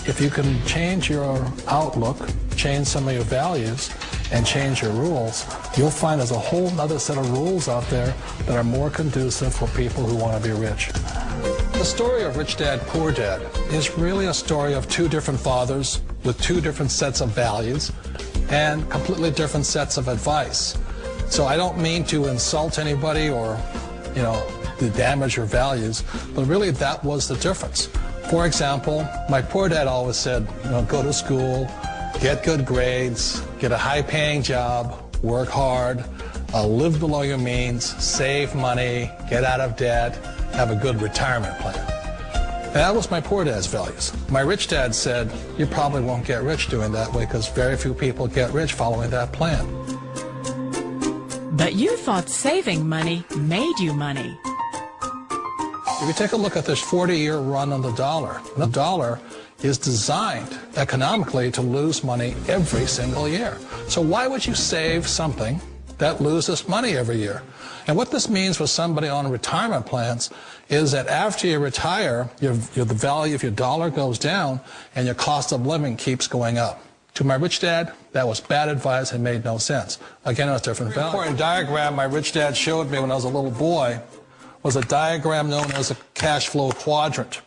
If you can change your outlook, change some of your values, and change your rules, you'll find there's a whole other set of rules out there that are more conducive for people who want to be rich. The story of Rich Dad, Poor Dad is really a story of two different fathers with two different sets of values and completely different sets of advice. So I don't mean to insult anybody or, to damage your values, but really that was the difference. For example, my poor dad always said, go to school, get good grades, get a high-paying job, work hard, live below your means, save money, get out of debt, have a good retirement plan. And that was my poor dad's values. My rich dad said, you probably won't get rich doing that way because very few people get rich following that plan. But you thought saving money made you money. If you take a look at this 40-year run on the dollar is designed economically to lose money every single year. So why would you save something that loses money every year? And what this means for somebody on retirement plans is that after you retire, the value of your dollar goes down and your cost of living keeps going up. To my rich dad, that was bad advice and made no sense. Again, it was different value. The important diagram my rich dad showed me when I was a little boy was a diagram known as a cash flow quadrant.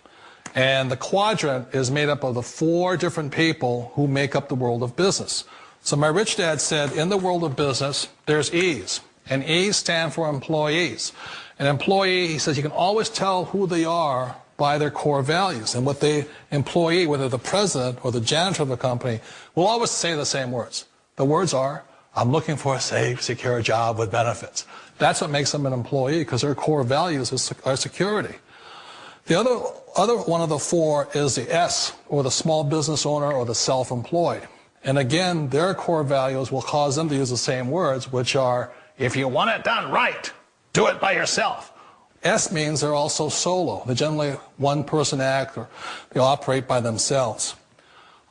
And the quadrant is made up of the 4 different people who make up the world of business. So my rich dad said, in the world of business, there's E's. And E's stand for employees. An employee, he says, you can always tell who they are by their core values. And what the employee, whether the president or the janitor of the company, will always say the same words. The words are, I'm looking for a safe, secure job with benefits. That's what makes them an employee, because their core values are security. The other one of the 4 is the S, or the small business owner or the self-employed. And again, their core values will cause them to use the same words, which are, if you want it done right, do it by yourself. S means they're also solo. They're generally one-person act, or they operate by themselves.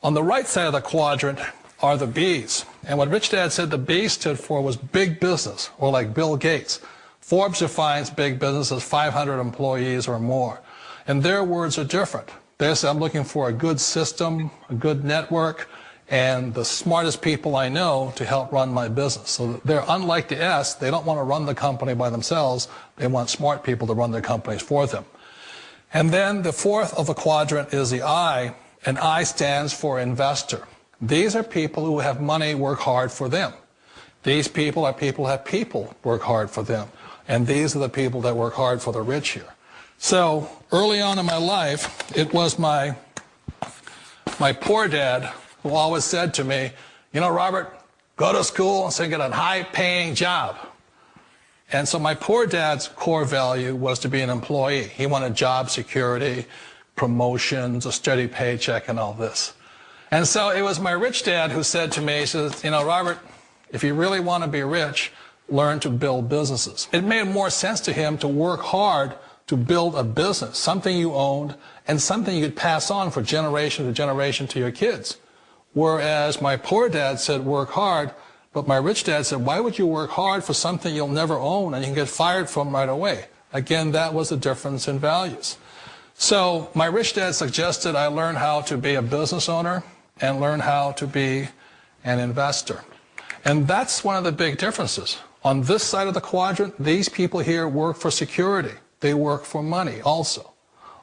On the right side of the quadrant are the B's. And what Rich Dad said the B stood for was big business, or like Bill Gates. Forbes defines big business as 500 employees or more. And their words are different. They say, I'm looking for a good system, a good network, and the smartest people I know to help run my business. So they're unlike the S. They don't want to run the company by themselves. They want smart people to run their companies for them. And then the 4th of the quadrant is the I, and I stands for investor. These are people who have money work hard for them. These people are people who have people work hard for them. And these are the people that work hard for the rich here. So early on in my life, it was my poor dad who always said to me, Robert, go to school and get a high-paying job. And so my poor dad's core value was to be an employee. He wanted job security, promotions, a steady paycheck, and all this. And so it was my rich dad who said to me, he says, Robert, if you really want to be rich, learn to build businesses. It made more sense to him to work hard to build a business, something you owned, and something you could pass on for generation to generation to your kids. Whereas my poor dad said work hard, but my rich dad said, why would you work hard for something you'll never own and you can get fired from right away? Again, that was the difference in values. So my rich dad suggested I learn how to be a business owner and learn how to be an investor. And that's one of the big differences. On this side of the quadrant, these people here work for security. They work for money also.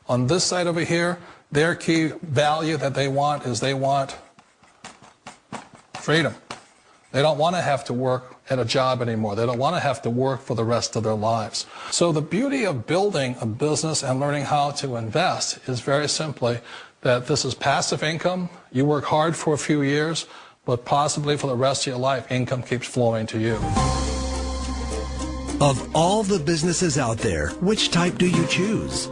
On this side over here, their key value that they want is they want freedom. They don't want to have to work at a job anymore. They don't want to have to work for the rest of their lives. So the beauty of building a business and learning how to invest is very simply that this is passive income. You work hard for a few years, but possibly for the rest of your life, income keeps flowing to you. Of all the businesses out there, which type do you choose?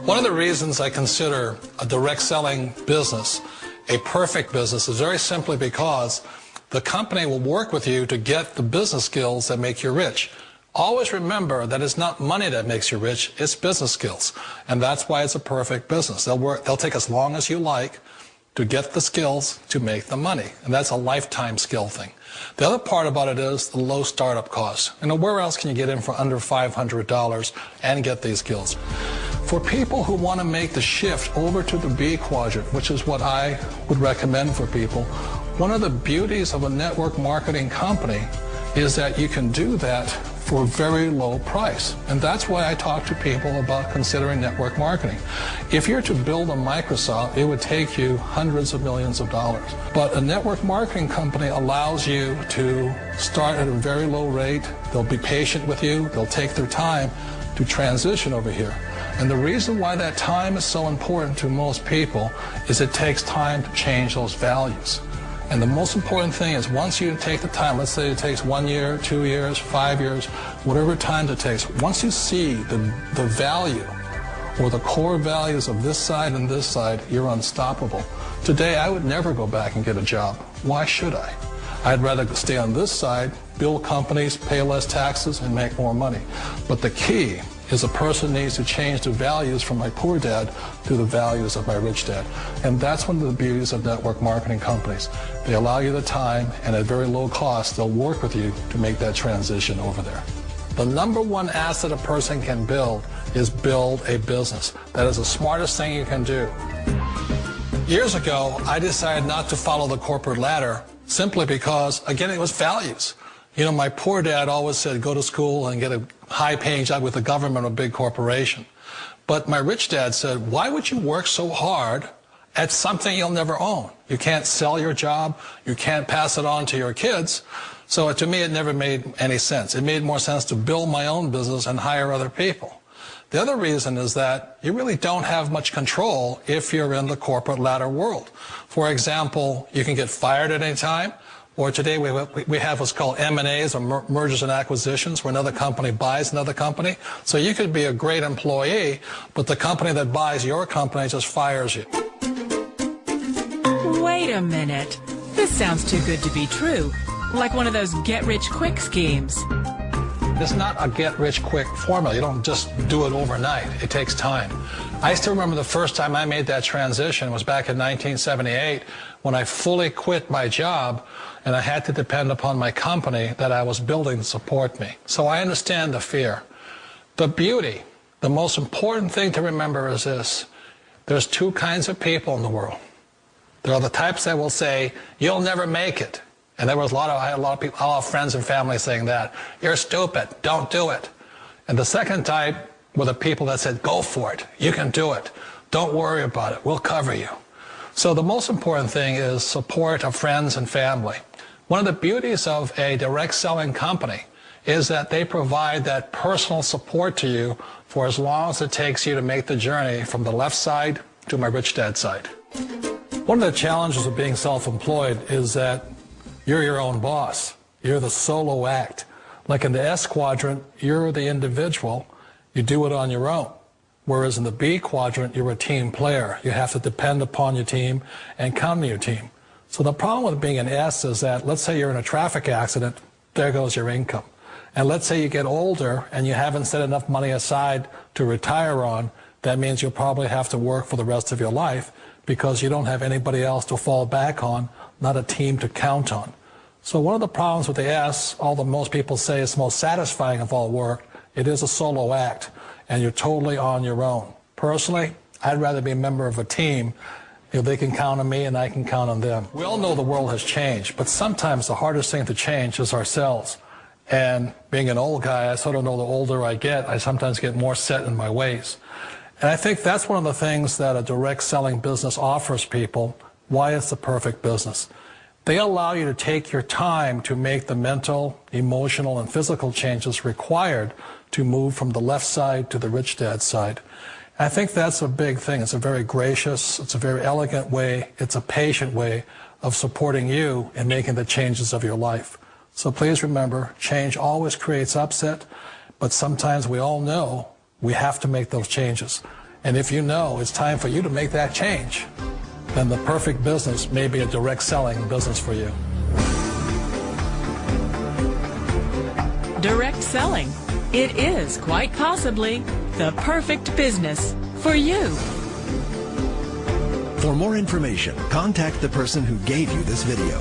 One of the reasons I consider a direct selling business a perfect business is very simply because the company will work with you to get the business skills that make you rich. Always remember that it's not money that makes you rich, it's business skills. And that's why it's a perfect business. They'll take as long as you like to get the skills to make the money. And that's a lifetime skill thing. The other part about it is the low startup cost. Where else can you get in for under $500 and get these skills? For people who want to make the shift over to the B quadrant, which is what I would recommend for people, one of the beauties of a network marketing company is that you can do that for a very low price. And that's why I talk to people about considering network marketing. If you're to build a Microsoft, it would take you hundreds of millions of dollars. But a network marketing company allows you to start at a very low rate. They'll be patient with you. They'll take their time to transition over here. And the reason why that time is so important to most people is it takes time to change those values. And the most important thing is once you take the time, let's say it takes 1 year, 2 years, 5 years, whatever time it takes, once you see the value or the core values of this side and this side, you're unstoppable. Today, I would never go back and get a job. Why should I? I'd rather stay on this side, build companies, pay less taxes, and make more money. But the key is a person needs to change the values from my poor dad to the values of my rich dad. And that's one of the beauties of network marketing companies. They allow you the time, and at very low cost, they'll work with you to make that transition over there. The number one asset a person can build is build a business. That is the smartest thing you can do. Years ago, I decided not to follow the corporate ladder simply because, again, it was values. You know, my poor dad always said, go to school and get a high-paying job with the government or a big corporation. But my rich dad said, why would you work so hard at something you'll never own? You can't sell your job. You can't pass it on to your kids. So to me, it never made any sense. It made more sense to build my own business and hire other people. The other reason is that you really don't have much control if you're in the corporate ladder world. For example, you can get fired at any time. Or today we have what's called M&As, or mergers and acquisitions, where another company buys another company. So you could be a great employee, but the company that buys your company just fires you. Wait a minute. This sounds too good to be true. Like one of those get-rich-quick schemes. It's not a get-rich-quick formula. You don't just do it overnight. It takes time. I still remember the first time I made that transition was back in 1978 when I fully quit my job and I had to depend upon my company that I was building to support me. So I understand the fear. The beauty, the most important thing to remember is this. There's two kinds of people in the world. There are the types that will say, you'll never make it. And I had a lot of people, a lot of friends and family saying that. You're stupid. Don't do it. And the second type were the people that said, go for it. You can do it. Don't worry about it. We'll cover you. So the most important thing is support of friends and family. One of the beauties of a direct selling company is that they provide that personal support to you for as long as it takes you to make the journey from the left side to my rich dad side. One of the challenges of being self-employed is that you're your own boss. You're the solo act. Like in the S quadrant, you're the individual. You do it on your own. Whereas in the B quadrant, you're a team player. You have to depend upon your team and count on your team. So the problem with being an S is that, let's say you're in a traffic accident, there goes your income. And let's say you get older and you haven't set enough money aside to retire on, that means you'll probably have to work for the rest of your life because you don't have anybody else to fall back on, not a team to count on. So one of the problems with the S, although most people say it's the most satisfying of all work, it is a solo act, and you're totally on your own. Personally, I'd rather be a member of a team if they can count on me and I can count on them. We all know the world has changed, but sometimes the hardest thing to change is ourselves. And being an old guy, I sort of know the older I get, I sometimes get more set in my ways. And I think that's one of the things that a direct selling business offers people, why it's the perfect business. They allow you to take your time to make the mental, emotional, and physical changes required to move from the left side to the rich dad side. I think that's a big thing. It's a very gracious, it's a very elegant way, it's a patient way of supporting you in making the changes of your life. So please remember, change always creates upset, but sometimes we all know we have to make those changes. And if you know it's time for you to make that change, then the perfect business may be a direct selling business for you. Direct selling. It is quite possibly the perfect business for you. For more information, contact the person who gave you this video.